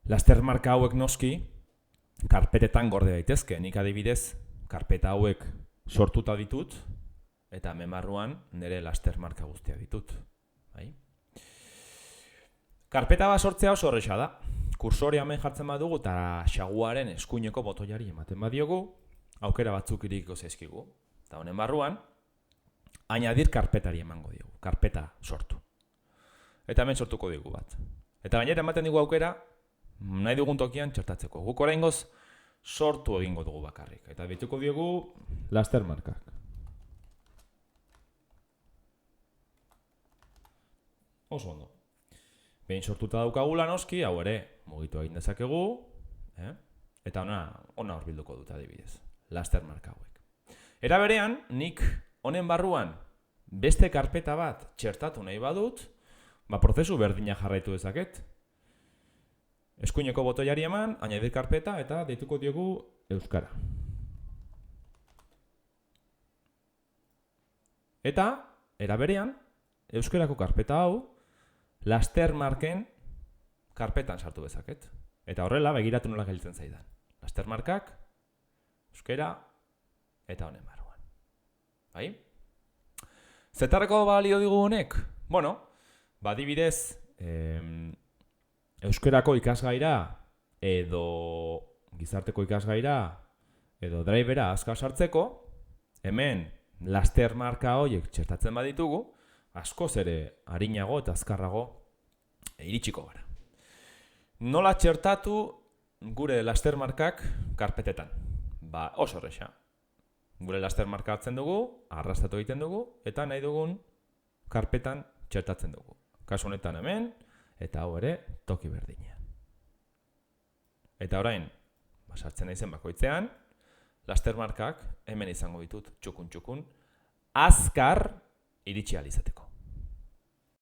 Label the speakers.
Speaker 1: Lastermarka hauek noski, karpetetan gorde daitezke. Nik adibidez, karpeta hauek sortuta ditut, eta memarruan nire lastermarka guztia ditut. Bai? Karpeta bat sortzea oso horreza da. Kursorea hemen jartzen badugu eta xaguaren eskuineko botoiari ematen badiogu, aukera batzuk irikiko zaizkigu. Eta honen barruan, añadir karpetari emango diogu, karpeta sortu. Eta hemen sortuko digu bat. Eta gainera ematen digu aukera, nahi dugun tokian txertatzeko. Guk oraingoz sortu egingo dugu bakarrik. Eta dituko diogu lastermarkak. Oso ondo. Behin sortuta daukagula noski, hau ere mugitu egin dezakegu, eta ona horbilduko dut adibidez, lastermarka hauek. Era berean, nik honen barruan beste karpeta bat txertatu nahi badut, prozesu berdina jarraitu dezaket. Eskuineko botoiari eman, añadir karpeta eta deituko diogu euskara. Eta, era berean, euskarako karpeta hau, lastermarken karpetan sartu bezaket. Eta horrela, begiratu nola gelditzen zaidan. Lastermarkak, euskera, eta honen barruan. Bai? Zetarreko balio digu honek? Bueno, adibidez, euskerako ikasgaira, edo gizarteko ikasgaira, edo drivera azkar sartzeko, hemen lastermarka horiek txertatzen baditugu, askoz ere arinago eta azkarrago iritsiko gara. Nola txertatu gure lastermarkak karpetetan? Oso horreza. Gure lastermarka hartzen dugu, arrastatu egiten dugu, eta nahi dugun karpetan txertatzen dugu. Kasu honetan hemen, eta hau ere toki berdinean. Eta orain, sartzen naizen bakoitzean, lastermarkak hemen izango ditut txukun-txukun, azkar iritsi ahal izateko.